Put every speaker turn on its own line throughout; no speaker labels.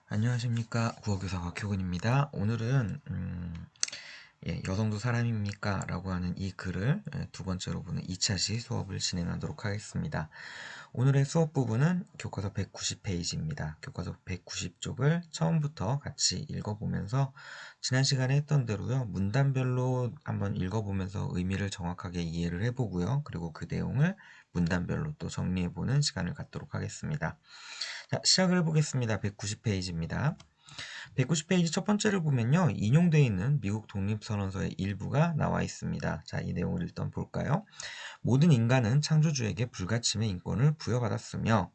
안녕하십니까. 국어교사 곽효근입니다. 오늘은 여성도 사람입니까? 라고 하는 이 글을 두 번째로 보는 2차 시 수업을 진행하도록 하겠습니다. 오늘의 수업 부분은 교과서 190페이지입니다. 교과서 190쪽을 처음부터 같이 읽어보면서 지난 시간에 했던 대로요. 문단별로 한번 읽어보면서 의미를 정확하게 이해를 해보고요. 그리고 그 내용을 문단별로 또 정리해보는 시간을 갖도록 하겠습니다. 자, 시작을 해보겠습니다. 190페이지입니다. 190페이지 첫 번째를 보면요. 인용되어 있는 미국 독립선언서의 일부가 나와 있습니다. 자, 이 내용을 일단 볼까요? 모든 인간은 창조주에게 불가침의 인권을 부여받았으며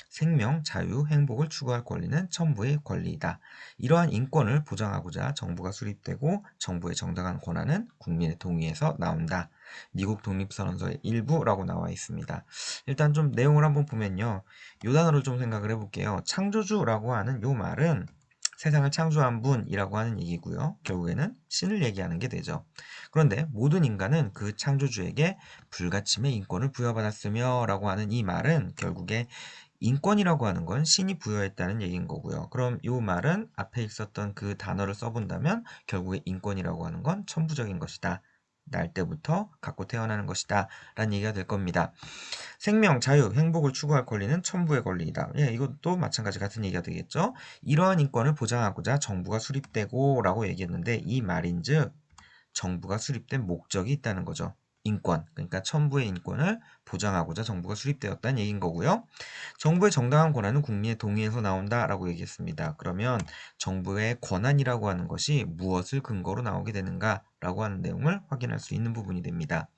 생명, 자유, 행복을 추구할 권리는 천부의 권리이다. 이러한 인권을 보장하고자 정부가 수립되고 정부의 정당한 권한은 국민의 동의에서 나온다. 미국 독립선언서의 일부라고 나와 있습니다. 일단 좀 내용을 한번 보면요. 요 단어를 좀 생각을 해볼게요. 창조주라고 하는 요 말은 세상을 창조한 분이라고 하는 얘기고요. 결국에는 신을 얘기하는 게 되죠. 그런데 모든 인간은 그 창조주에게 불가침의 인권을 부여받았으며 라고 하는 이 말은 결국에 인권이라고 하는 건 신이 부여했다는 얘기인 거고요. 그럼 이 말은 앞에 있었던 그 단어를 써본다면 결국에 인권이라고 하는 건 천부적인 것이다. 날 때부터 갖고 태어나는 것이다. 라는 얘기가 될 겁니다. 생명, 자유, 행복을 추구할 권리는 천부의 권리이다. 예, 이것도 마찬가지 같은 얘기가 되겠죠. 이러한 인권을 보장하고자 정부가 수립되고 라고 얘기했는데 이 말인즉 정부가 수립된 목적이 있다는 거죠. 인권, 그러니까 천부의 인권을 보장하고자 정부가 수립되었다는 얘기인 거고요. 정부의 정당한 권한은 국민의 동의에서 나온다라고 얘기했습니다. 그러면 정부의 권한이라고 하는 것이 무엇을 근거로 나오게 되는가라고 하는 내용을 확인할 수 있는 부분이 됩니다.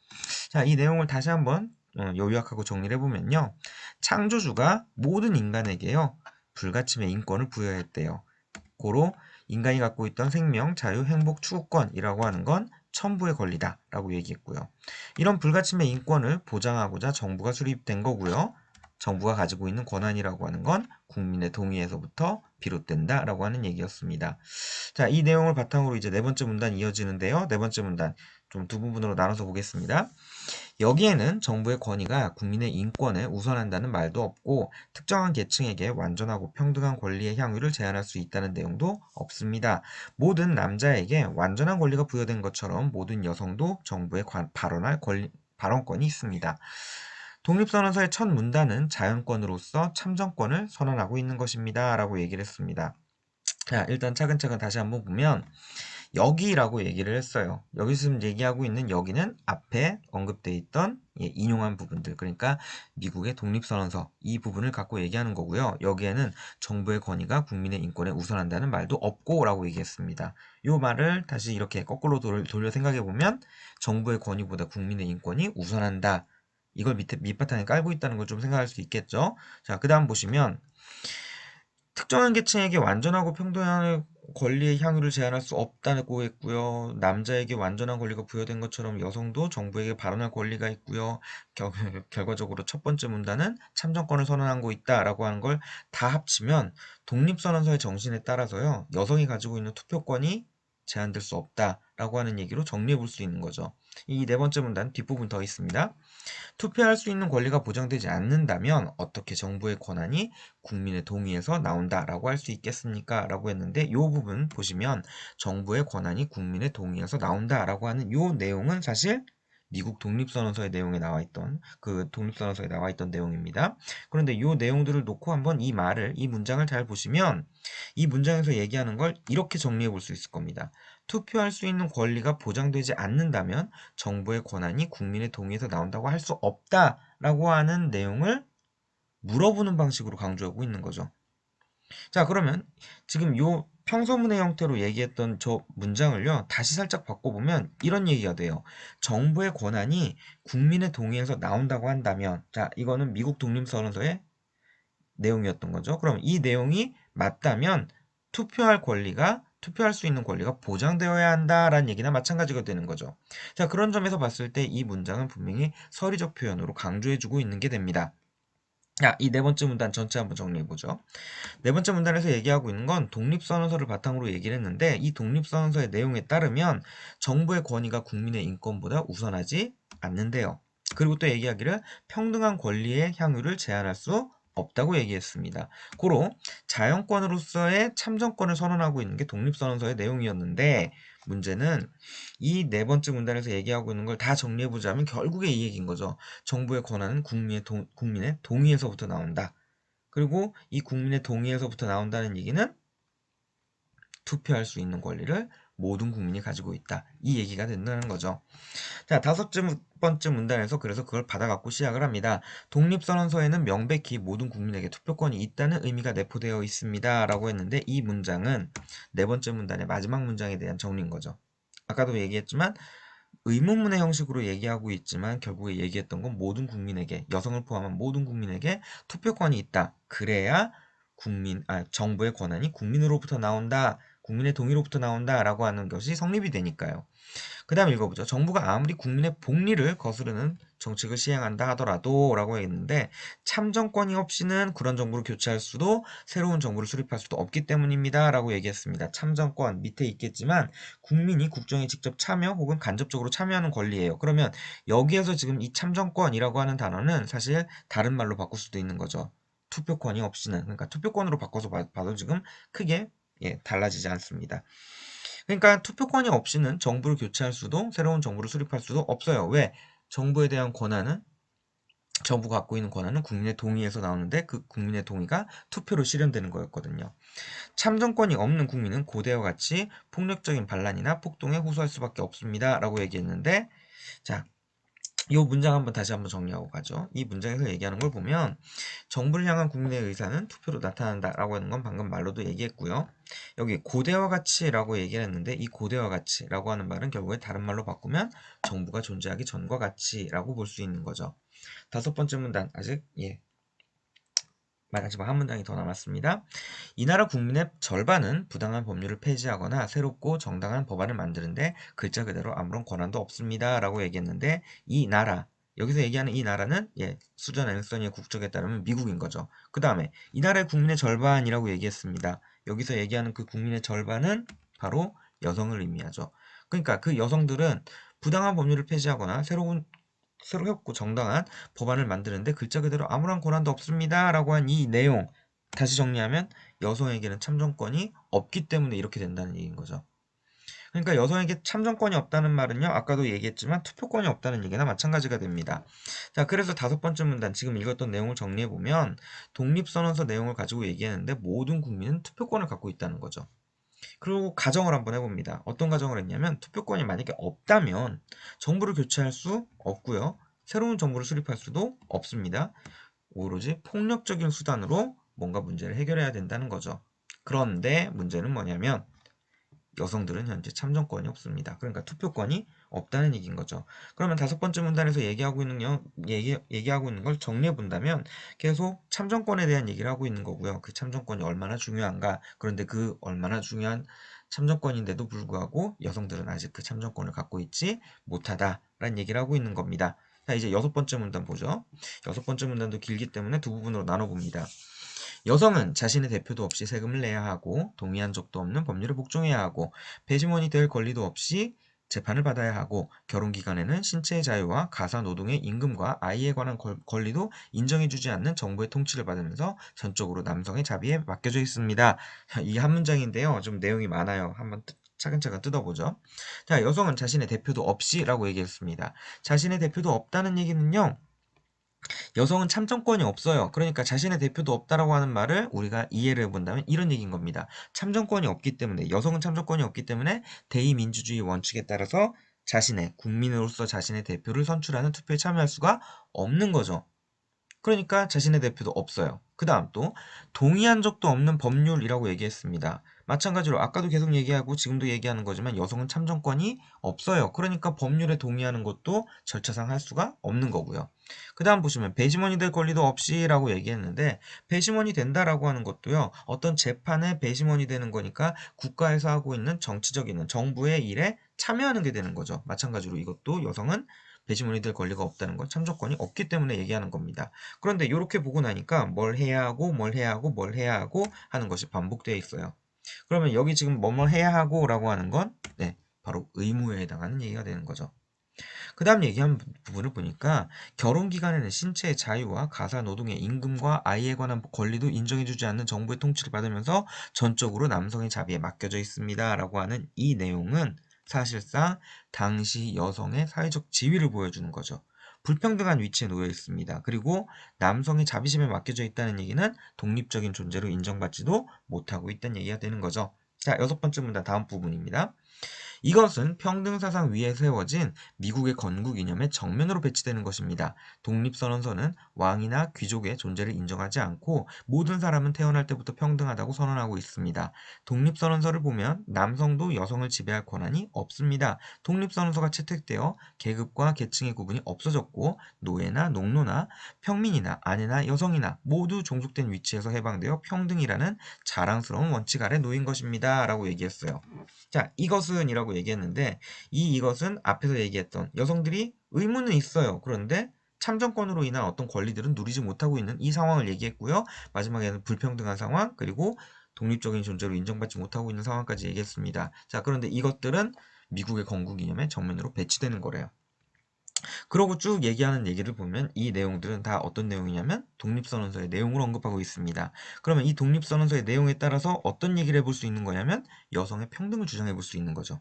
자, 이 내용을 다시 한번 요약하고 정리를 해보면요. 창조주가 모든 인간에게요. 불가침의 인권을 부여했대요. 고로 인간이 갖고 있던 생명, 자유, 행복, 추구권이라고 하는 건 천부의 권리다라고 얘기했고요. 이런 불가침의 인권을 보장하고자 정부가 수립된 거고요. 정부가 가지고 있는 권한이라고 하는 건 국민의 동의에서부터 비롯된다라고 하는 얘기였습니다. 자, 이 내용을 바탕으로 이제 네 번째 문단 이어지는데요. 네 번째 문단 좀 두 부분으로 나눠서 보겠습니다. 여기에는 정부의 권위가 국민의 인권에 우선한다는 말도 없고 특정한 계층에게 완전하고 평등한 권리의 향유를 제한할 수 있다는 내용도 없습니다. 모든 남자에게 완전한 권리가 부여된 것처럼 모든 여성도 정부에 발언할 발언권이 있습니다. 독립선언서의 첫 문단은 자연권으로서 참정권을 선언하고 있는 것입니다. 라고 얘기를 했습니다. 자, 일단 차근차근 다시 한번 보면 여기라고 얘기를 했어요. 여기서 지금 얘기하고 있는 여기는 앞에 언급되어 있던 인용한 부분들, 그러니까 미국의 독립선언서 이 부분을 갖고 얘기하는 거고요. 여기에는 정부의 권위가 국민의 인권에 우선한다는 말도 없고 라고 얘기했습니다. 이 말을 다시 이렇게 거꾸로 돌려 생각해 보면 정부의 권위보다 국민의 인권이 우선한다. 이걸 밑바탕에 깔고 있다는 걸 좀 생각할 수 있겠죠. 자, 그 다음 보시면 특정한 계층에게 완전하고 평등한 권리의 향유를 제한할 수 없다고 했고요. 남자에게 완전한 권리가 부여된 것처럼 여성도 정부에게 발언할 권리가 있고요. 결과적으로 첫 번째 문단은 참정권을 선언하고 있다라고 하는 걸 다 합치면 독립선언서의 정신에 따라서요. 여성이 가지고 있는 투표권이 제한될 수 없다라고 하는 얘기로 정리해 볼 수 있는 거죠. 이 네 번째 문단 뒷부분 더 있습니다. 투표할 수 있는 권리가 보장되지 않는다면 어떻게 정부의 권한이 국민의 동의에서 나온다라고 할 수 있겠습니까? 라고 했는데 이 부분 보시면 정부의 권한이 국민의 동의에서 나온다라고 하는 이 내용은 사실 미국 독립선언서의 내용에 나와 있던 그 독립선언서에 나와 있던 내용입니다. 그런데 이 내용들을 놓고 한번 이 문장을 잘 보시면 이 문장에서 얘기하는 걸 이렇게 정리해 볼 수 있을 겁니다. 투표할 수 있는 권리가 보장되지 않는다면 정부의 권한이 국민의 동의에서 나온다고 할 수 없다라고 하는 내용을 물어보는 방식으로 강조하고 있는 거죠. 자, 그러면 지금 요 평서문의 형태로 얘기했던 저 문장을요, 다시 살짝 바꿔보면 이런 얘기가 돼요. 정부의 권한이 국민의 동의에서 나온다고 한다면, 자, 이거는 미국 독립선언서의 내용이었던 거죠. 그럼 이 내용이 맞다면 투표할 수 있는 권리가 보장되어야 한다라는 얘기나 마찬가지가 되는 거죠. 자, 그런 점에서 봤을 때 이 문장은 분명히 서리적 표현으로 강조해주고 있는 게 됩니다. 자, 이 네 번째 문단 전체 한번 정리해보죠. 네 번째 문단에서 얘기하고 있는 건 독립선언서를 바탕으로 얘기를 했는데 이 독립선언서의 내용에 따르면 정부의 권위가 국민의 인권보다 우선하지 않는데요. 그리고 또 얘기하기를 평등한 권리의 향유를 제한할 수 없다고 얘기했습니다. 고로 자연권으로서의 참정권을 선언하고 있는 게 독립선언서의 내용이었는데 문제는 이 네 번째 문단에서 얘기하고 있는 걸 다 정리해보자면 결국에 이 얘기인 거죠. 정부의 권한은 국민의 동의에서부터 나온다. 그리고 이 국민의 동의에서부터 나온다는 얘기는 투표할 수 있는 권리를 모든 국민이 가지고 있다. 이 얘기가 된다는 거죠. 자, 다섯 번째 문단에서 그래서 그걸 받아갖고 시작을 합니다. 독립선언서에는 명백히 모든 국민에게 투표권이 있다는 의미가 내포되어 있습니다. 라고 했는데 이 문장은 네 번째 문단의 마지막 문장에 대한 정리인 거죠. 아까도 얘기했지만 의문문의 형식으로 얘기하고 있지만 결국에 얘기했던 건 모든 국민에게, 여성을 포함한 모든 국민에게 투표권이 있다. 그래야 정부의 권한이 국민으로부터 나온다. 국민의 동의로부터 나온다. 라고 하는 것이 성립이 되니까요. 그 다음 읽어보죠. 정부가 아무리 국민의 복리를 거스르는 정책을 시행한다 하더라도 라고 했는데 참정권이 없이는 그런 정부를 교체할 수도 새로운 정부를 수립할 수도 없기 때문입니다. 라고 얘기했습니다. 참정권 밑에 있겠지만 국민이 국정에 직접 참여 혹은 간접적으로 참여하는 권리예요. 그러면 여기에서 지금 이 참정권이라고 하는 단어는 사실 다른 말로 바꿀 수도 있는 거죠. 투표권이 없이는. 그러니까 투표권으로 바꿔서 봐도 지금 크게 달라지지 않습니다. 그러니까 투표권이 없이는 정부를 교체할 수도 새로운 정부를 수립할 수도 없어요. 왜? 정부에 대한 권한은 정부가 갖고 있는 권한은 국민의 동의에서 나오는데 그 국민의 동의가 투표로 실현되는 거였거든요. 참정권이 없는 국민은 고대와 같이 폭력적인 반란이나 폭동에 호소할 수밖에 없습니다. 라고 얘기했는데 자, 이 문장 다시 한번 정리하고 가죠. 이 문장에서 얘기하는 걸 보면 정부를 향한 국민의 의사는 투표로 나타난다라고 하는 건 방금 말로도 얘기했고요. 여기 고대와 같이라고 얘기를 했는데 이 고대와 같이라고 하는 말은 결국에 다른 말로 바꾸면 정부가 존재하기 전과 같이라고 볼 수 있는 거죠. 다섯 번째 문단 아직 마지막 한 문장이 더 남았습니다. 이 나라 국민의 절반은 부당한 법률을 폐지하거나 새롭고 정당한 법안을 만드는데 글자 그대로 아무런 권한도 없습니다. 라고 얘기했는데 이 나라, 여기서 얘기하는 이 나라는 수전 앤서니의 국적에 따르면 미국인 거죠. 그 다음에 이 나라의 국민의 절반이라고 얘기했습니다. 여기서 얘기하는 그 국민의 절반은 바로 여성을 의미하죠. 그러니까 그 여성들은 부당한 법률을 폐지하거나 새롭고 정당한 법안을 만드는데 글자 그대로 아무런 권한도 없습니다. 라고 한 이 내용 다시 정리하면 여성에게는 참정권이 없기 때문에 이렇게 된다는 얘기인 거죠. 그러니까 여성에게 참정권이 없다는 말은요. 아까도 얘기했지만 투표권이 없다는 얘기나 마찬가지가 됩니다. 자, 그래서 다섯 번째 문단 지금 읽었던 내용을 정리해보면 독립선언서 내용을 가지고 얘기하는데 모든 국민은 투표권을 갖고 있다는 거죠. 그리고 가정을 한번 해봅니다. 어떤 가정을 했냐면 투표권이 만약에 없다면 정부를 교체할 수 없고요. 새로운 정부를 수립할 수도 없습니다. 오로지 폭력적인 수단으로 뭔가 문제를 해결해야 된다는 거죠. 그런데 문제는 뭐냐면 여성들은 현재 참정권이 없습니다. 그러니까 투표권이 없다는 얘기인 거죠. 그러면 다섯 번째 문단에서 얘기하고 있는 걸 정리해 본다면 계속 참정권에 대한 얘기를 하고 있는 거고요. 그 참정권이 얼마나 중요한가. 그런데 그 얼마나 중요한 참정권인데도 불구하고 여성들은 아직 그 참정권을 갖고 있지 못하다라는 얘기를 하고 있는 겁니다. 자, 이제 여섯 번째 문단 보죠. 여섯 번째 문단도 길기 때문에 두 부분으로 나눠봅니다. 여성은 자신의 대표도 없이 세금을 내야 하고 동의한 적도 없는 법률을 복종해야 하고 배심원이 될 권리도 없이 재판을 받아야 하고 결혼기간에는 신체의 자유와 가사노동의 임금과 아이에 관한 권리도 인정해주지 않는 정부의 통치를 받으면서 전적으로 남성의 자비에 맡겨져 있습니다. 이 한 문장인데요. 좀 내용이 많아요. 한번 차근차근 뜯어보죠. 자, 여성은 자신의 대표도 없이 라고 얘기했습니다. 자신의 대표도 없다는 얘기는요. 여성은 참정권이 없어요. 그러니까 자신의 대표도 없다라고 하는 말을 우리가 이해를 해본다면 이런 얘기인 겁니다. 참정권이 없기 때문에 여성은 참정권이 없기 때문에 대의민주주의 원칙에 따라서 국민으로서 자신의 대표를 선출하는 투표에 참여할 수가 없는 거죠. 그러니까 자신의 대표도 없어요. 그 다음 또 동의한 적도 없는 법률이라고 얘기했습니다. 마찬가지로 아까도 계속 얘기하고 지금도 얘기하는 거지만 여성은 참정권이 없어요. 그러니까 법률에 동의하는 것도 절차상 할 수가 없는 거고요. 그 다음 보시면 배심원이 될 권리도 없이 라고 얘기했는데 배심원이 된다라고 하는 것도요. 어떤 재판에 배심원이 되는 거니까 국가에서 하고 있는 정치적인 정부의 일에 참여하는 게 되는 거죠. 마찬가지로 이것도 여성은 배심원이 될 권리가 없다는 건 참정권이 없기 때문에 얘기하는 겁니다. 그런데 이렇게 보고 나니까 뭘 해야 하고 뭘 해야 하고 뭘 해야 하고 하는 것이 반복되어 있어요. 그러면 여기 지금 뭐뭐 해야 하고 라고 하는 건 바로 의무에 해당하는 얘기가 되는 거죠. 그 다음 얘기한 부분을 보니까 결혼 기간에는 신체의 자유와 가사 노동의 임금과 아이에 관한 권리도 인정해주지 않는 정부의 통치를 받으면서 전적으로 남성의 자비에 맡겨져 있습니다. 라고 하는 이 내용은 사실상 당시 여성의 사회적 지위를 보여주는 거죠. 불평등한 위치에 놓여 있습니다. 그리고 남성의 자비심에 맡겨져 있다는 얘기는 독립적인 존재로 인정받지도 못하고 있다는 얘기가 되는 거죠. 자, 여섯 번째 문단 다음 부분입니다. 이것은 평등사상 위에 세워진 미국의 건국 이념의 정면으로 배치되는 것입니다. 독립선언서는 왕이나 귀족의 존재를 인정하지 않고 모든 사람은 태어날 때부터 평등하다고 선언하고 있습니다. 독립선언서를 보면 남성도 여성을 지배할 권한이 없습니다. 독립선언서가 채택되어 계급과 계층의 구분이 없어졌고 노예나 농노나 평민이나 아내나 여성이나 모두 종속된 위치에서 해방되어 평등이라는 자랑스러운 원칙 아래 놓인 것입니다. 라고 얘기했어요. 자, 이것은 이라고 얘기했는데 이것은 앞에서 얘기했던 여성들이 의무는 있어요. 그런데 참정권으로 인한 어떤 권리들은 누리지 못하고 있는 이 상황을 얘기했고요. 마지막에는 불평등한 상황 그리고 독립적인 존재로 인정받지 못하고 있는 상황까지 얘기했습니다. 자, 그런데 이것들은 미국의 건국 이념의 정면으로 배치되는 거래요. 그러고 쭉 얘기하는 얘기를 보면 이 내용들은 다 어떤 내용이냐면 독립선언서의 내용을 언급하고 있습니다. 그러면 이 독립선언서의 내용에 따라서 어떤 얘기를 해볼 수 있는 거냐면 여성의 평등을 주장해 볼 수 있는 거죠.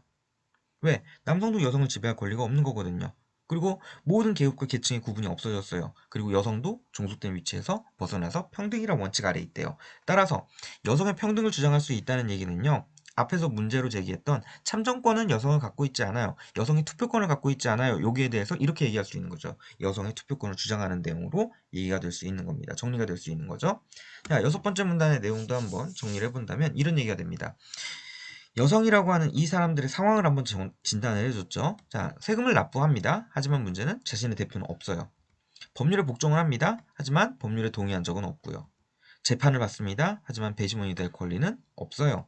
왜? 남성도 여성을 지배할 권리가 없는 거거든요. 그리고 모든 계급과 계층의 구분이 없어졌어요. 그리고 여성도 종속된 위치에서 벗어나서 평등이란 원칙 아래 있대요. 따라서 여성의 평등을 주장할 수 있다는 얘기는요. 앞에서 문제로 제기했던 참정권은 여성을 갖고 있지 않아요. 여성이 투표권을 갖고 있지 않아요. 여기에 대해서 이렇게 얘기할 수 있는 거죠. 여성의 투표권을 주장하는 내용으로 얘기가 될 수 있는 겁니다. 정리가 될 수 있는 거죠. 자, 여섯 번째 문단의 내용도 한번 정리를 해본다면 이런 얘기가 됩니다. 여성이라고 하는 이 사람들의 상황을 한번 진단을 해줬죠. 자, 세금을 납부합니다. 하지만 문제는 자신의 대표는 없어요. 법률에 복종을 합니다. 하지만 법률에 동의한 적은 없고요. 재판을 받습니다. 하지만 배심원이 될 권리는 없어요.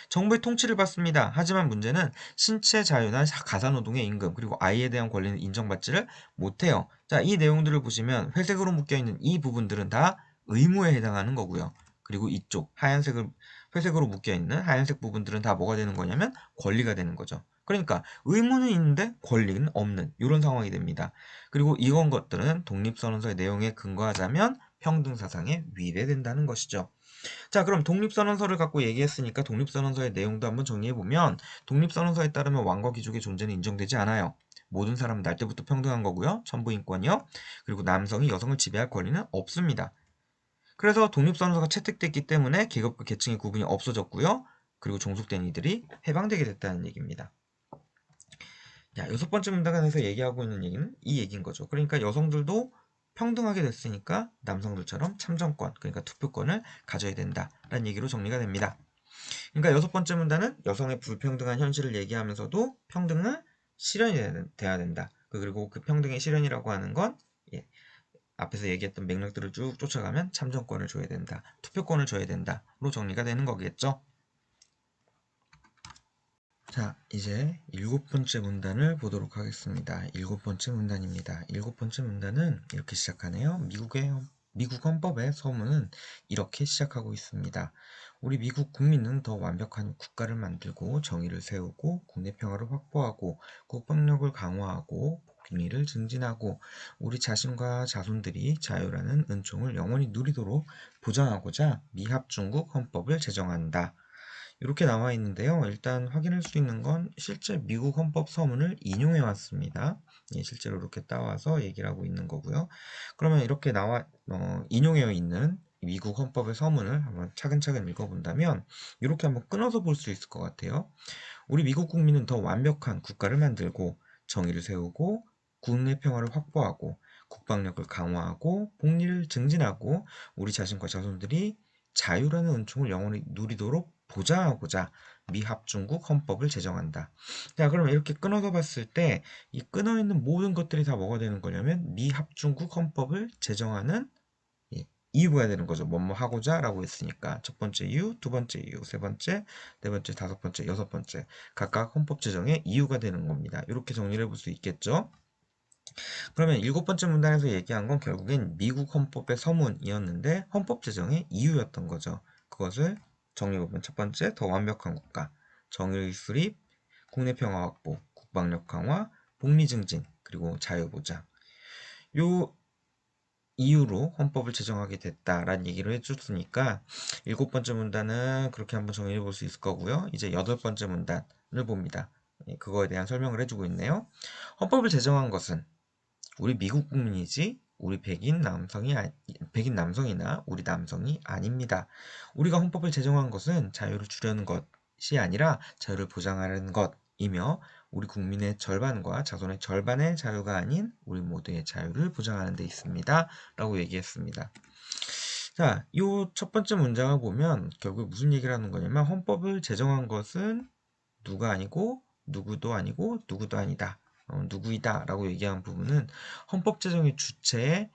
정부의 통치를 받습니다. 하지만 문제는 신체 자유나 가사노동의 임금 그리고 아이에 대한 권리는 인정받지를 못해요. 자, 이 내용들을 보시면 회색으로 묶여있는 이 부분들은 다 의무에 해당하는 거고요. 그리고 이쪽 회색으로 묶여있는 하얀색 부분들은 다 뭐가 되는 거냐면 권리가 되는 거죠. 그러니까 의무는 있는데 권리는 없는 이런 상황이 됩니다. 그리고 이런 것들은 독립선언서의 내용에 근거하자면 평등사상에 위배된다는 것이죠. 자, 그럼 독립선언서를 갖고 얘기했으니까 독립선언서의 내용도 한번 정리해보면 독립선언서에 따르면 왕과 귀족의 존재는 인정되지 않아요. 모든 사람은 날 때부터 평등한 거고요. 천부인권이요. 그리고 남성이 여성을 지배할 권리는 없습니다. 그래서 독립선언서가 채택됐기 때문에 계급과 계층의 구분이 없어졌고요. 그리고 종속된 이들이 해방되게 됐다는 얘기입니다. 자, 여섯 번째 문단에서 얘기하고 있는 얘기는 이 얘기인 거죠. 그러니까 여성들도 평등하게 됐으니까 남성들처럼 참정권, 그러니까 투표권을 가져야 된다라는 얘기로 정리가 됩니다. 그러니까 여섯 번째 문단은 여성의 불평등한 현실을 얘기하면서도 평등은 실현이 돼야 된다. 그리고 그 평등의 실현이라고 하는 건 예, 앞에서 얘기했던 맥락들을 쭉 쫓아가면 참정권을 줘야 된다, 투표권을 줘야 된다로 정리가 되는 거겠죠. 자, 이제 일곱 번째 문단을 보도록 하겠습니다. 일곱 번째 문단입니다. 일곱 번째 문단은 이렇게 시작하네요. 미국 헌법의 서문은 이렇게 시작하고 있습니다. 우리 미국 국민은 더 완벽한 국가를 만들고 정의를 세우고 국내 평화를 확보하고 국방력을 강화하고 복리를 증진하고 우리 자신과 자손들이 자유라는 은총을 영원히 누리도록 보장하고자 미합중국 헌법을 제정한다. 이렇게 나와 있는데요. 일단 확인할 수 있는 건 실제 미국 헌법 서문을 인용해 왔습니다. 예, 실제로 이렇게 따와서 얘기를 하고 있는 거고요. 그러면 이렇게 인용해 있는 미국 헌법의 서문을 한번 차근차근 읽어본다면 이렇게 한번 끊어서 볼 수 있을 것 같아요. 우리 미국 국민은 더 완벽한 국가를 만들고 정의를 세우고 국내 평화를 확보하고 국방력을 강화하고 복리를 증진하고 우리 자신과 자손들이 자유라는 은총을 영원히 누리도록 보장하고자 미합중국 헌법을 제정한다. 자, 그러면 이렇게 끊어서 봤을 때 이 끊어 있는 모든 것들이 다 뭐가 되는 거냐면 미합중국 헌법을 제정하는 이유가 되는 거죠. 뭐뭐 하고자 라고 했으니까 첫 번째 이유, 두 번째 이유, 세 번째, 네 번째, 다섯 번째, 여섯 번째 각각 헌법 제정의 이유가 되는 겁니다. 이렇게 정리를 해볼 수 있겠죠. 그러면 일곱 번째 문단에서 얘기한 건 결국엔 미국 헌법의 서문이었는데 헌법 제정의 이유였던 거죠. 그것을 정리해보면 첫 번째, 더 완벽한 국가, 정의 수립, 국내 평화 확보, 국방력 강화, 복리 증진 그리고 자유보장. 요 이유로 헌법을 제정하게 됐다라는 얘기를 해줬으니까 7번째 문단은 그렇게 한번 정리해 볼 수 있을 거고요. 이제 8번째 문단을 봅니다. 그거에 대한 설명을 해주고 있네요. 헌법을 제정한 것은 우리 미국 국민이지 우리 백인 남성이나 우리 남성이 아닙니다. 우리가 헌법을 제정한 것은 자유를 주려는 것이 아니라 자유를 보장하려는 것이며 우리 국민의 절반과 자손의 절반의 자유가 아닌 우리 모두의 자유를 보장하는 데 있습니다. 라고 얘기했습니다. 자, 이 첫 번째 문장을 보면 결국 무슨 얘기를 하는 거냐면 헌법을 제정한 것은 누가 아니고 누구도 아니고 누구도 아니다. 누구이다 라고 얘기한 부분은 헌법 제정의 주체에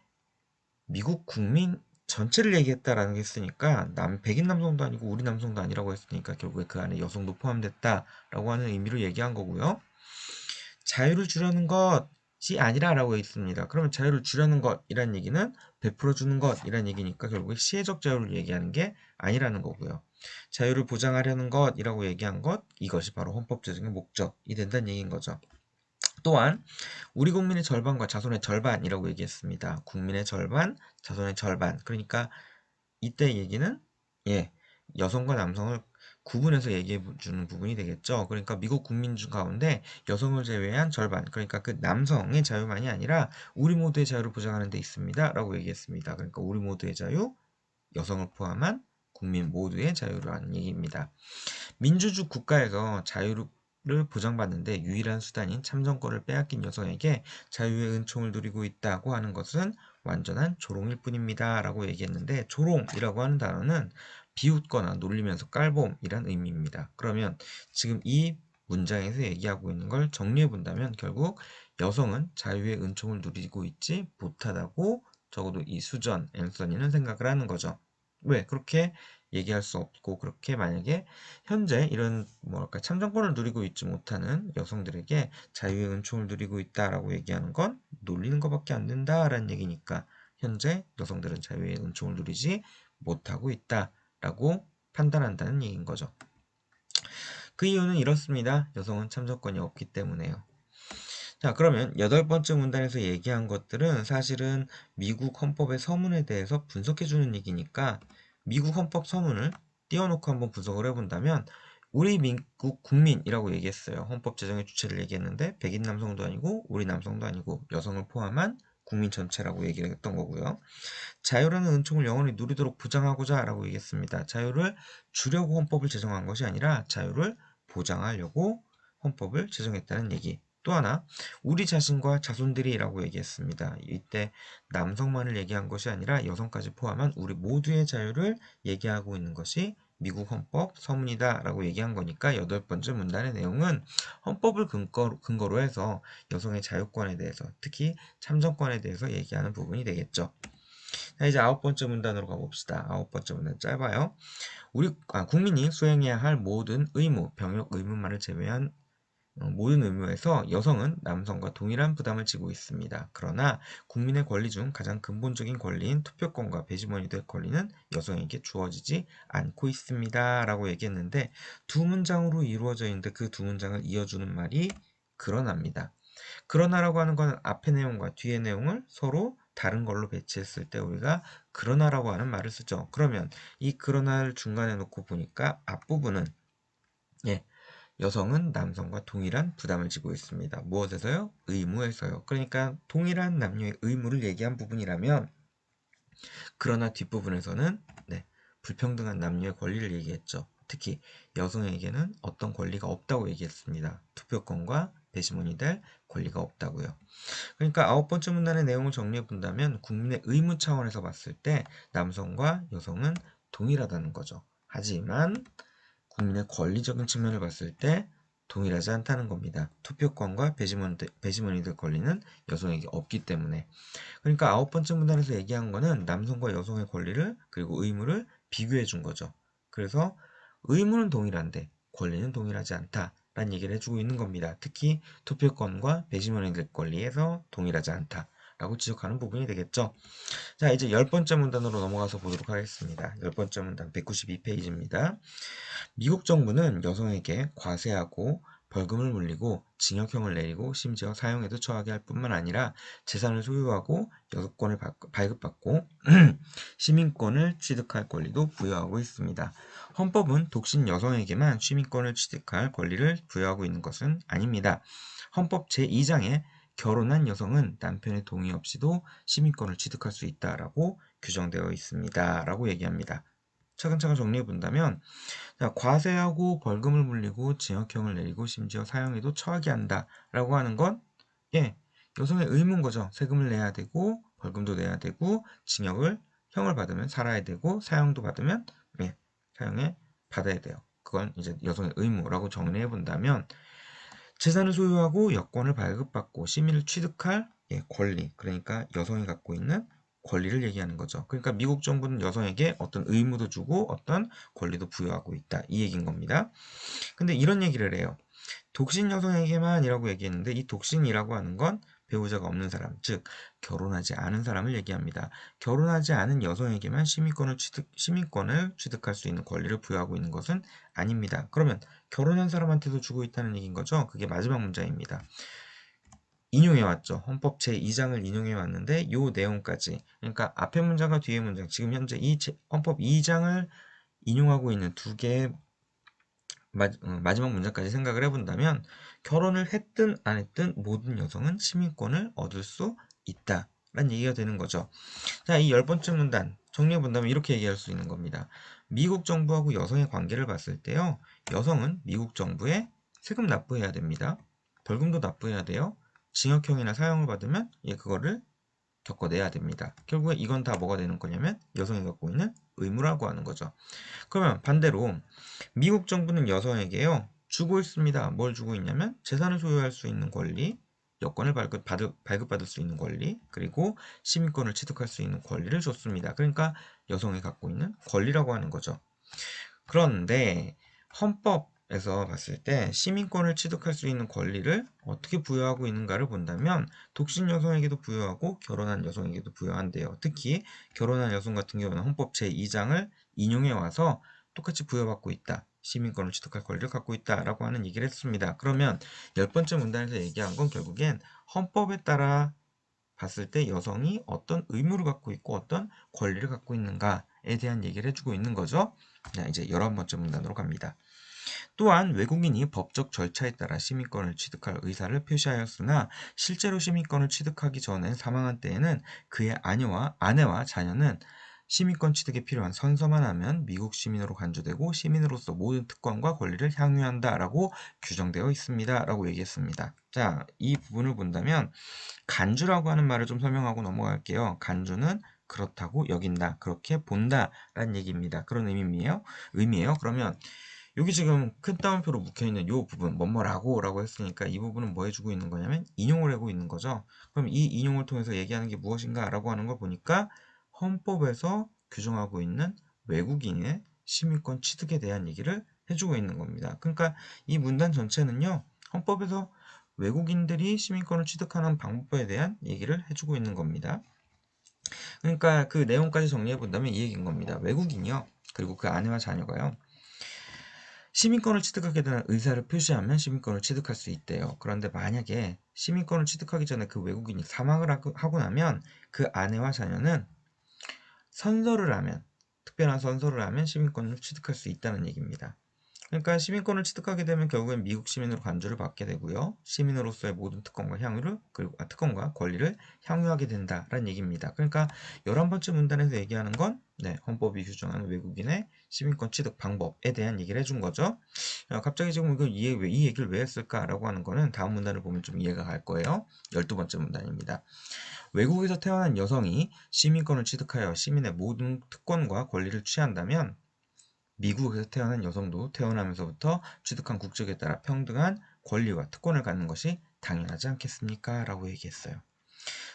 미국 국민 전체를 얘기했다라는 게 있으니까 백인 남성도 아니고 우리 남성도 아니라고 했으니까 결국에 그 안에 여성도 포함됐다라고 하는 의미로 얘기한 거고요. 자유를 주려는 것이 아니라라고 했습니다. 그러면 자유를 주려는 것이란 얘기는 베풀어 주는 것이란 얘기니까 결국에 시혜적 자유를 얘기하는 게 아니라는 거고요. 자유를 보장하려는 것이라고 얘기한 것, 이것이 바로 헌법 제정의 목적이 된다는 얘기인 거죠. 또한 우리 국민의 절반과 자손의 절반이라고 얘기했습니다. 국민의 절반, 자손의 절반. 그러니까 이때 얘기는 여성과 남성을 구분해서 얘기해 주는 부분이 되겠죠. 그러니까 미국 국민 중 가운데 여성을 제외한 절반, 그러니까 그 남성의 자유만이 아니라 우리 모두의 자유를 보장하는 데 있습니다. 라고 얘기했습니다. 그러니까 우리 모두의 자유, 여성을 포함한 국민 모두의 자유라는 얘기입니다. 민주주의 국가에서 자유를 보장받는데 유일한 수단인 참정권을 빼앗긴 여성에게 자유의 은총을 누리고 있다고 하는 것은 완전한 조롱일 뿐입니다. 라고 얘기했는데 조롱이라고 하는 단어는 비웃거나 놀리면서 깔봄이란 의미입니다. 그러면 지금 이 문장에서 얘기하고 있는 걸 정리해 본다면 결국 여성은 자유의 은총을 누리고 있지 못하다고 적어도 이 수전 앤서니는 생각을 하는 거죠. 왜? 그렇게 얘기할 수 없고 그렇게 만약에 현재 이런 뭐랄까 참정권을 누리고 있지 못하는 여성들에게 자유의 은총을 누리고 있다라고 얘기하는 건 놀리는 것밖에 안 된다라는 얘기니까 현재 여성들은 자유의 은총을 누리지 못하고 있다라고 판단한다는 얘기인 거죠. 그 이유는 이렇습니다. 여성은 참정권이 없기 때문에요. 자, 그러면 8번째 문단에서 얘기한 것들은 사실은 미국 헌법의 서문에 대해서 분석해주는 얘기니까 미국 헌법 서문을 띄워놓고 한번 분석을 해본다면 우리 미국 국민이라고 얘기했어요. 헌법 제정의 주체를 얘기했는데 백인 남성도 아니고 우리 남성도 아니고 여성을 포함한 국민 전체라고 얘기를 했던 거고요. 자유라는 은총을 영원히 누리도록 보장하고자 라고 얘기했습니다. 자유를 주려고 헌법을 제정한 것이 아니라 자유를 보장하려고 헌법을 제정했다는 얘기. 또 하나, 우리 자신과 자손들이라고 얘기했습니다. 이때 남성만을 얘기한 것이 아니라 여성까지 포함한 우리 모두의 자유를 얘기하고 있는 것이 미국 헌법 서문이다 라고 얘기한 거니까 8번째 문단의 내용은 헌법을 근거로 해서 여성의 자유권에 대해서 특히 참정권에 대해서 얘기하는 부분이 되겠죠. 자, 이제 9번째 문단으로 가봅시다. 9번째 문단 짧아요. 국민이 수행해야 할 모든 의무, 병역 의무만을 제외한 모든 의무에서 여성은 남성과 동일한 부담을 지고 있습니다. 그러나 국민의 권리 중 가장 근본적인 권리인 투표권과 배심원이 될 권리는 여성에게 주어지지 않고 있습니다. 라고 얘기했는데 두 문장으로 이루어져 있는데 그 두 문장을 이어주는 말이 그러나입니다. 그러나라고 하는 건 앞의 내용과 뒤의 내용을 서로 다른 걸로 배치했을 때 우리가 그러나라고 하는 말을 쓰죠. 그러면 이 그러나를 중간에 놓고 보니까 앞부분은 여성은 남성과 동일한 부담을 지고 있습니다. 무엇에서요? 의무에서요. 그러니까 동일한 남녀의 의무를 얘기한 부분이라면 그러나 뒷부분에서는 불평등한 남녀의 권리를 얘기했죠. 특히 여성에게는 어떤 권리가 없다고 얘기했습니다. 투표권과 배심원이 될 권리가 없다고요. 그러니까 9번째 문단의 내용을 정리해 본다면 국민의 의무 차원에서 봤을 때 남성과 여성은 동일하다는 거죠. 하지만 국민의 권리적인 측면을 봤을 때 동일하지 않다는 겁니다. 투표권과 배심원이 될 권리는 여성에게 없기 때문에. 그러니까 9번째 문단에서 얘기한 거는 남성과 여성의 권리를 그리고 의무를 비교해 준 거죠. 그래서 의무는 동일한데 권리는 동일하지 않다라는 얘기를 해주고 있는 겁니다. 특히 투표권과 배심원이 될 권리에서 동일하지 않다라고 지적하는 부분이 되겠죠. 자, 이제 10번째 문단으로 넘어가서 보도록 하겠습니다. 10번째 문단 192페이지입니다. 미국 정부는 여성에게 과세하고 벌금을 물리고 징역형을 내리고 심지어 사형에도 처하게 할 뿐만 아니라 재산을 소유하고 여권을 발급받고 시민권을 취득할 권리도 부여하고 있습니다. 헌법은 독신 여성에게만 시민권을 취득할 권리를 부여하고 있는 것은 아닙니다. 헌법 제2장에 결혼한 여성은 남편의 동의 없이도 시민권을 취득할 수 있다라고 규정되어 있습니다. 라고 얘기합니다. 차근차근 정리해 본다면 과세하고 벌금을 물리고 징역형을 내리고 심지어 사형에도 처하게 한다라고 하는 건 여성의 의무인 거죠. 세금을 내야 되고 벌금도 내야 되고 형을 받으면 살아야 되고 사형도 받으면 사형에 받아야 돼요. 그건 이제 여성의 의무라고 정리해 본다면 재산을 소유하고 여권을 발급받고 시민을 취득할 권리, 그러니까 여성이 갖고 있는 권리를 얘기하는 거죠. 그러니까 미국 정부는 여성에게 어떤 의무도 주고 어떤 권리도 부여하고 있다. 이 얘기인 겁니다. 근데 이런 얘기를 해요. 독신 여성에게만이라고 얘기했는데 이 독신이라고 하는 건 배우자가 없는 사람, 즉 결혼하지 않은 사람을 얘기합니다. 결혼하지 않은 여성에게만 시민권을 취득할 수 있는 권리를 부여하고 있는 것은 아닙니다. 그러면 결혼한 사람한테도 주고 있다는 얘기인 거죠. 그게 마지막 문장입니다. 인용해왔죠. 헌법 제2장을 인용해왔는데 요 내용까지, 그러니까 앞에 문장과 뒤에 문장, 지금 현재 이 헌법 2장을 인용하고 있는 두 개의 마지막 문장까지 생각을 해본다면 결혼을 했든 안 했든 모든 여성은 시민권을 얻을 수 있다라는 얘기가 되는 거죠. 자, 이 10번째 문단 정리해본다면 이렇게 얘기할 수 있는 겁니다. 미국 정부하고 여성의 관계를 봤을 때요. 여성은 미국 정부에 세금 납부해야 됩니다. 벌금도 납부해야 돼요. 징역형이나 사형을 받으면 그거를 겪어내야 됩니다. 결국에 이건 다 뭐가 되는 거냐면 여성이 갖고 있는 의무라고 하는 거죠. 그러면 반대로 미국 정부는 여성에게요 주고 있습니다. 뭘 주고 있냐면 재산을 소유할 수 있는 권리, 여권을 발급받을 수 있는 권리, 그리고 시민권을 취득할 수 있는 권리를 줬습니다. 그러니까 여성이 갖고 있는 권리라고 하는 거죠. 그런데 헌법에서 봤을 때 시민권을 취득할 수 있는 권리를 어떻게 부여하고 있는가를 본다면 독신 여성에게도 부여하고 결혼한 여성에게도 부여한대요. 특히 결혼한 여성 같은 경우는 헌법 제2장을 인용해 와서 똑같이 부여받고 있다. 시민권을 취득할 권리를 갖고 있다라고 하는 얘기를 했습니다. 그러면 10번째 문단에서 얘기한 건 결국엔 헌법에 따라 봤을 때 여성이 어떤 의무를 갖고 있고 어떤 권리를 갖고 있는가에 대한 얘기를 해주고 있는 거죠. 자, 이제 11번째 문단으로 갑니다. 또한 외국인이 법적 절차에 따라 시민권을 취득할 의사를 표시하였으나 실제로 시민권을 취득하기 전에 사망한 때에는 그의 아내와 자녀는 시민권 취득에 필요한 선서만 하면 미국 시민으로 간주되고 시민으로서 모든 특권과 권리를 향유한다라고 규정되어 있습니다. 라고 얘기했습니다. 자, 이 부분을 본다면 간주라고 하는 말을 좀 설명하고 넘어갈게요. 간주는 그렇다고 여긴다, 그렇게 본다 라는 얘기입니다. 그런 의미예요. 그러면 여기 지금 큰 따옴표로 묵혀있는 이 부분 뭐뭐라고 라고 했으니까 이 부분은 뭐 해주고 있는 거냐면 인용을 하고 있는 거죠. 그럼 이 인용을 통해서 얘기하는 게 무엇인가 라고 하는 걸 보니까 헌법에서 규정하고 있는 외국인의 시민권 취득에 대한 얘기를 해주고 있는 겁니다. 그러니까 이 문단 전체는요, 헌법에서 외국인들이 시민권을 취득하는 방법에 대한 얘기를 해주고 있는 겁니다. 그러니까 그 내용까지 정리해 본다면 이 얘기인 겁니다. 외국인이요, 그리고 그 아내와 자녀가요, 시민권을 취득하게 되는 의사를 표시하면 시민권을 취득할 수 있대요. 그런데 만약에 시민권을 취득하기 전에 그 외국인이 사망을 하고 나면 그 아내와 자녀는 특별한 선서를 하면 시민권을 취득할 수 있다는 얘기입니다. 그러니까 시민권을 취득하게 되면 결국엔 미국 시민으로 간주를 받게 되고요. 시민으로서의 모든 특권과 권리를 향유하게 된다라는 얘기입니다. 그러니까 11번째 문단에서 얘기하는 건 헌법이 규정하는 외국인의 시민권 취득 방법에 대한 얘기를 해준 거죠. 갑자기 지금 이 얘기를 왜 했을까라고 하는 거는 다음 문단을 보면 좀 이해가 갈 거예요. 12번째 문단입니다. 외국에서 태어난 여성이 시민권을 취득하여 시민의 모든 특권과 권리를 취한다면 미국에서 태어난 여성도 태어나면서부터 취득한 국적에 따라 평등한 권리와 특권을 갖는 것이 당연하지 않겠습니까? 라고 얘기했어요.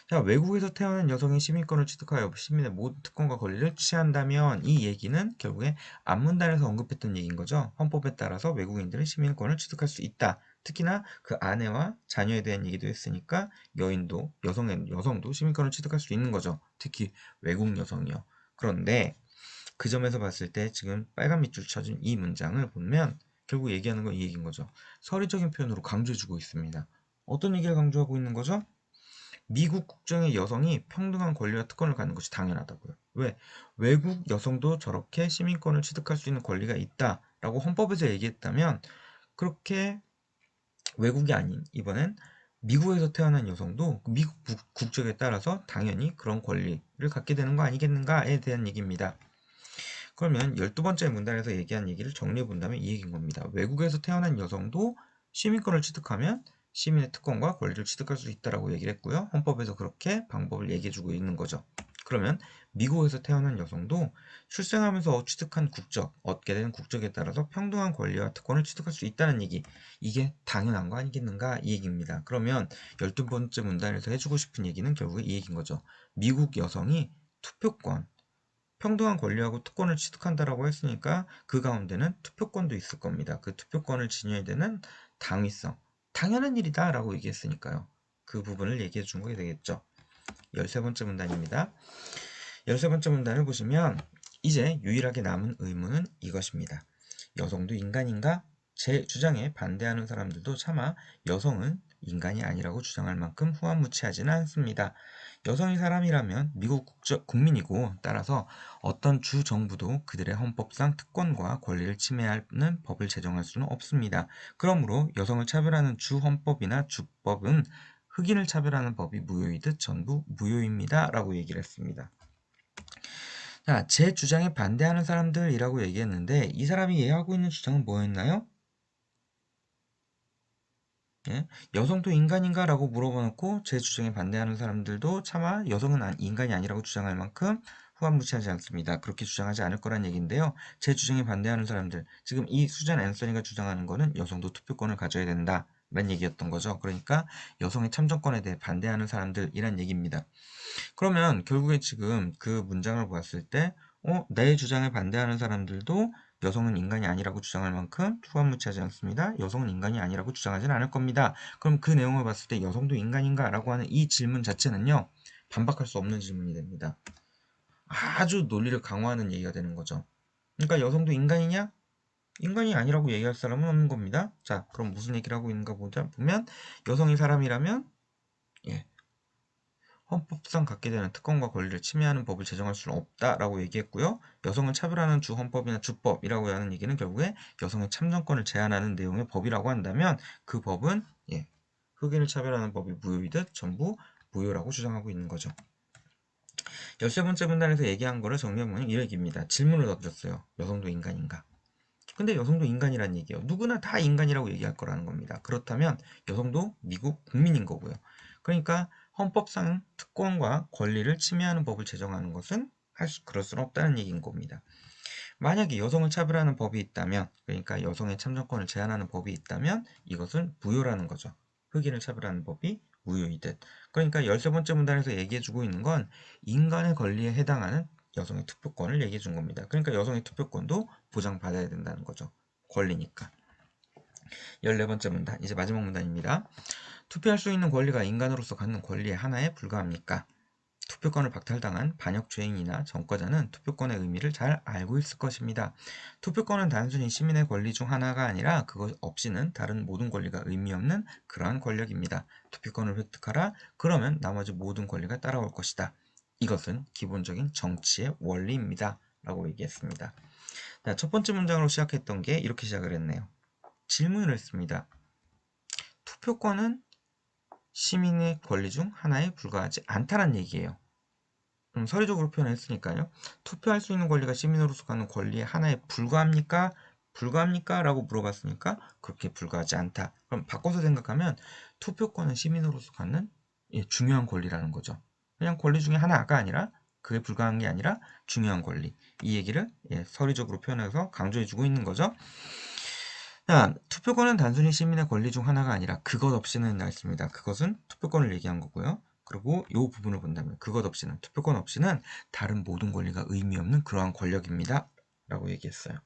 자, 외국에서 태어난 여성이 시민권을 취득하여 시민의 모든 특권과 권리를 취한다면 이 얘기는 결국에 앞문단에서 언급했던 얘기인 거죠. 헌법에 따라서 외국인들은 시민권을 취득할 수 있다. 특히나 그 아내와 자녀에 대한 얘기도 했으니까 여성도 시민권을 취득할 수 있는 거죠. 특히 외국 여성이요. 그런데 그 점에서 봤을 때 지금 빨간 밑줄 쳐준 이 문장을 보면 결국 얘기하는 건 이 얘기인 거죠. 서리적인 표현으로 강조해주고 있습니다. 어떤 얘기를 강조하고 있는 거죠? 미국 국정의 여성이 평등한 권리와 특권을 갖는 것이 당연하다고요. 왜? 외국 여성도 저렇게 시민권을 취득할 수 있는 권리가 있다라고 헌법에서 얘기했다면 그렇게 외국이 아닌 이번엔 미국에서 태어난 여성도 미국 국적에 따라서 당연히 그런 권리를 갖게 되는 거 아니겠는가에 대한 얘기입니다. 그러면 12번째 문단에서 얘기한 얘기를 정리해 본다면 이 얘기인 겁니다. 외국에서 태어난 여성도 시민권을 취득하면 시민의 특권과 권리를 취득할 수 있다라고 얘기를 했고요. 헌법에서 그렇게 방법을 얘기해 주고 있는 거죠. 그러면 미국에서 태어난 여성도 출생하면서 취득한 국적, 얻게 된 국적에 따라서 평등한 권리와 특권을 취득할 수 있다는 얘기. 이게 당연한 거 아니겠는가? 이 얘기입니다. 그러면 12번째 문단에서 해주고 싶은 얘기는 결국에 이 얘기인 거죠. 미국 여성이 투표권, 평등한 권리하고 특권을 취득한다라고 했으니까 그 가운데는 투표권도 있을 겁니다. 그 투표권을 지녀야 되는 당위성, 당연한 일이다 라고 얘기했으니까요. 그 부분을 얘기해 준 거게 되겠죠. 13번째 문단입니다. 13번째 문단을 보시면 이제 유일하게 남은 의문은 이것입니다. 여성도 인간인가? 제 주장에 반대하는 사람들도 차마 여성은 인간이 아니라고 주장할 만큼 후한무치하지는 않습니다. 여성이 사람이라면 미국 국민이고 따라서 어떤 주 정부도 그들의 헌법상 특권과 권리를 침해하는 법을 제정할 수는 없습니다. 그러므로 여성을 차별하는 주 헌법이나 주법은 흑인을 차별하는 법이 무효이듯 전부 무효입니다. 라고 얘기를 했습니다. 자, 제 주장에 반대하는 사람들이라고 얘기했는데 이 사람이 하고 있는 주장은 뭐였나요? 예? 여성도 인간인가? 라고 물어봐놓고 제 주장에 반대하는 사람들도 차마 여성은 인간이 아니라고 주장할 만큼 후한무치하지 않습니다. 그렇게 주장하지 않을 거란 얘기인데요. 제 주장에 반대하는 사람들, 지금 이 수잔 앤서니가 주장하는 거는 여성도 투표권을 가져야 된다 라는 얘기였던 거죠. 그러니까 여성의 참정권에 대해 반대하는 사람들이란 얘기입니다. 그러면 결국에 지금 그 문장을 보았을 때 내 주장에 반대하는 사람들도 여성은 인간이 아니라고 주장할 만큼 후한무치하지 않습니다. 여성은 인간이 아니라고 주장하지는 않을 겁니다. 그럼 그 내용을 봤을 때 여성도 인간인가? 라고 하는 이 질문 자체는요. 반박할 수 없는 질문이 됩니다. 아주 논리를 강화하는 얘기가 되는 거죠. 그러니까 여성도 인간이냐? 인간이 아니라고 얘기할 사람은 없는 겁니다. 자, 그럼 무슨 얘기를 하고 있는가 보면 여성이 사람이라면 예, 헌법상 갖게 되는 특권과 권리를 침해하는 법을 제정할 수는 없다라고 얘기했고요. 여성을 차별하는 주 헌법이나 주법이라고 하는 얘기는 결국에 여성의 참정권을 제한하는 내용의 법이라고 한다면 그 법은 흑인을 차별하는 법이 무효이듯 전부 무효라고 주장하고 있는 거죠. 13번째 문단에서 얘기한 거를 정리해보면 이 얘기입니다. 질문을 던졌어요. 여성도 인간인가? 근데 여성도 인간이란 얘기예요. 누구나 다 인간이라고 얘기할 거라는 겁니다. 그렇다면 여성도 미국 국민인 거고요. 그러니까 헌법상 특권과 권리를 침해하는 법을 제정하는 것은 그럴 수는 없다는 얘기인 겁니다. 만약에 여성을 차별하는 법이 있다면, 그러니까 여성의 참정권을 제한하는 법이 있다면 이것은 무효라는 거죠. 흑인을 차별하는 법이 무효이듯. 그러니까 13번째 문단에서 얘기해주고 있는 건 인간의 권리에 해당하는 여성의 투표권을 얘기해 준 겁니다. 그러니까 여성의 투표권도 보장받아야 된다는 거죠. 권리니까. 14번째 문단, 이제 마지막 문단입니다. 투표할 수 있는 권리가 인간으로서 갖는 권리의 하나에 불과합니까? 투표권을 박탈당한 반역 죄인이나 전과자는 투표권의 의미를 잘 알고 있을 것입니다. 투표권은 단순히 시민의 권리 중 하나가 아니라 그것 없이는 다른 모든 권리가 의미 없는 그러한 권력입니다. 투표권을 획득하라. 그러면 나머지 모든 권리가 따라올 것이다. 이것은 기본적인 정치의 원리입니다. 라고 얘기했습니다. 자, 첫 번째 문장으로 시작했던 게 이렇게 시작을 했네요. 질문을 했습니다. 투표권은 시민의 권리 중 하나에 불과하지 않다는 얘기예요. 서류적으로 표현했으니까요. 투표할 수 있는 권리가 시민으로서 갖는 권리의 하나에 불과합니까? 불과합니까? 라고 물어봤으니까 그렇게 불과하지 않다. 그럼 바꿔서 생각하면 투표권은 시민으로서 갖는 중요한 권리라는 거죠. 그냥 권리 중에 하나가 아니라 그게 불가한 게 아니라 중요한 권리. 이 얘기를 서류적으로 표현해서 강조해주고 있는 거죠. 자, 투표권은 단순히 시민의 권리 중 하나가 아니라 그것 없이는 있습니다. 그것은 투표권을 얘기한 거고요. 그리고 이 부분을 본다면 그것 없이는, 투표권 없이는 다른 모든 권리가 의미 없는 그러한 권력입니다. 라고 얘기했어요.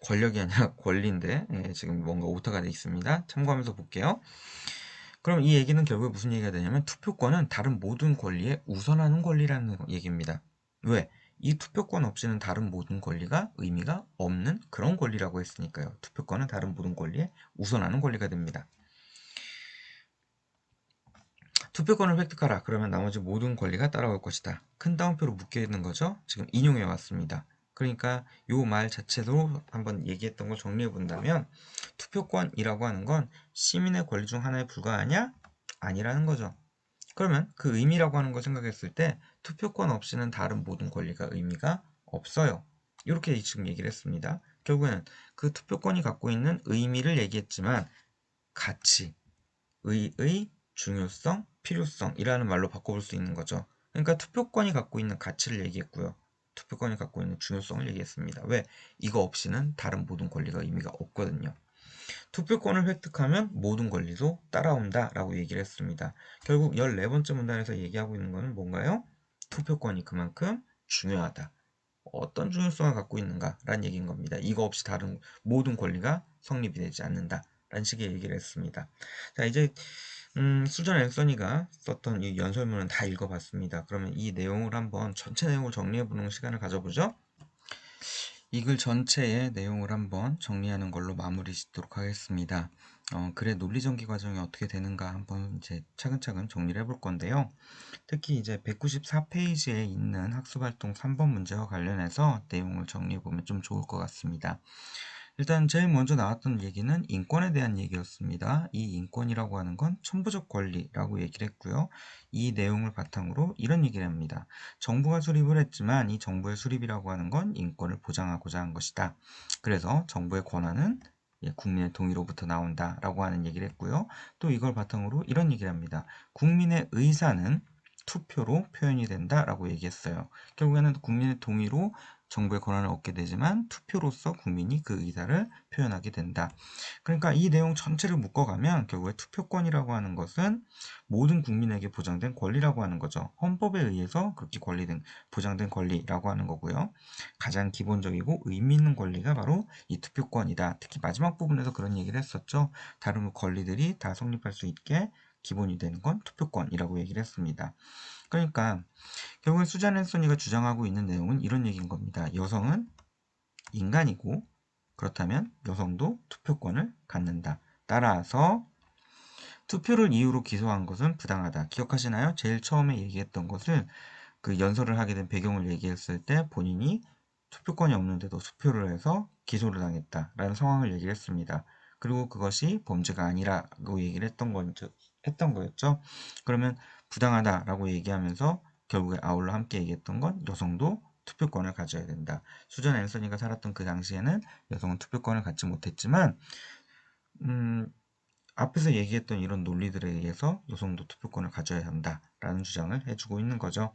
권력이 아니라 권리인데 지금 뭔가 오타가 돼 있습니다. 참고하면서 볼게요. 그럼 이 얘기는 결국 무슨 얘기가 되냐면 투표권은 다른 모든 권리에 우선하는 권리라는 얘기입니다. 왜? 이 투표권 없이는 다른 모든 권리가 의미가 없는 그런 권리라고 했으니까요. 투표권은 다른 모든 권리에 우선하는 권리가 됩니다. 투표권을 획득하라. 그러면 나머지 모든 권리가 따라올 것이다. 큰 따옴표로 묶여 있는 거죠. 지금 인용해 왔습니다. 그러니까 요 말 자체도 한번 얘기했던 걸 정리해 본다면 투표권이라고 하는 건 시민의 권리 중 하나에 불과하냐? 아니라는 거죠. 그러면 그 의미라고 하는 걸 생각했을 때 투표권 없이는 다른 모든 권리가 의미가 없어요. 이렇게 지금 얘기를 했습니다. 결국에는 그 투표권이 갖고 있는 의미를 얘기했지만 가치, 의의, 중요성, 필요성이라는 말로 바꿔볼 수 있는 거죠. 그러니까 투표권이 갖고 있는 가치를 얘기했고요. 투표권이 갖고 있는 중요성을 얘기했습니다. 왜? 이거 없이는 다른 모든 권리가 의미가 없거든요. 투표권을 획득하면 모든 권리도 따라온다 라고 얘기를 했습니다. 결국 14번째 문단에서 얘기하고 있는 것은 뭔가요? 투표권이 그만큼 중요하다. 어떤 중요성을 갖고 있는가 라는 얘기인 겁니다. 이거 없이 다른 모든 권리가 성립이 되지 않는다 라는 식의 얘기를 했습니다. 자, 이제 수전 앤서니가 썼던 이 연설문은 다 읽어봤습니다. 그러면 이 내용을 한번 전체 내용을 정리해보는 시간을 가져보죠. 이 글 전체의 내용을 한번 정리하는 걸로 마무리 짓도록 하겠습니다. 글의 논리 전개 과정이 어떻게 되는가 한번 이제 차근차근 정리를 해볼 건데요. 특히 이제 194페이지에 있는 학습활동 3번 문제와 관련해서 내용을 정리해 보면 좀 좋을 것 같습니다. 일단 제일 먼저 나왔던 얘기는 인권에 대한 얘기였습니다. 이 인권이라고 하는 건 천부적 권리라고 얘기를 했고요. 이 내용을 바탕으로 이런 얘기를 합니다. 정부가 수립을 했지만 이 정부의 수립이라고 하는 건 인권을 보장하고자 한 것이다. 그래서 정부의 권한은 국민의 동의로부터 나온다라고 하는 얘기를 했고요. 또 이걸 바탕으로 이런 얘기를 합니다. 국민의 의사는 투표로 표현이 된다라고 얘기했어요. 결국에는 국민의 동의로 정부의 권한을 얻게 되지만 투표로서 국민이 그 의사를 표현하게 된다. 그러니까 이 내용 전체를 묶어가면 결국에 투표권이라고 하는 것은 모든 국민에게 보장된 권리라고 하는 거죠. 헌법에 의해서 그렇게 보장된 권리라고 하는 거고요. 가장 기본적이고 의미 있는 권리가 바로 이 투표권이다. 특히 마지막 부분에서 그런 얘기를 했었죠. 다른 권리들이 다 성립할 수 있게 기본이 되는 건 투표권이라고 얘기를 했습니다. 그러니까 결국엔 수잔 앤서니가 주장하고 있는 내용은 이런 얘기인 겁니다. 여성은 인간이고 그렇다면 여성도 투표권을 갖는다. 따라서 투표를 이유로 기소한 것은 부당하다. 기억하시나요? 제일 처음에 얘기했던 것을 그 연설을 하게 된 배경을 얘기했을 때 본인이 투표권이 없는데도 투표를 해서 기소를 당했다라는 상황을 얘기를 했습니다. 그리고 그것이 범죄가 아니라고 얘기를 했던 거였죠. 그러면 부당하다라고 얘기하면서 결국에 아울러 함께 얘기했던 건 여성도 투표권을 가져야 된다. 수전 앤서니가 살았던 그 당시에는 여성은 투표권을 갖지 못했지만 앞에서 얘기했던 이런 논리들에 의해서 여성도 투표권을 가져야 한다라는 주장을 해주고 있는 거죠.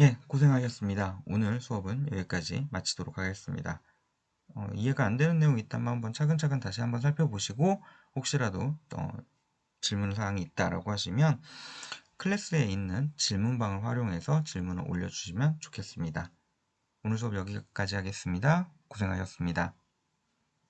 예, 고생하셨습니다. 오늘 수업은 여기까지 마치도록 하겠습니다. 이해가 안 되는 내용이 있다면 한번 차근차근 다시 한번 살펴보시고 혹시라도 질문 사항이 있다라고 하시면 클래스에 있는 질문방을 활용해서 질문을 올려주시면 좋겠습니다. 오늘 수업 여기까지 하겠습니다. 고생하셨습니다.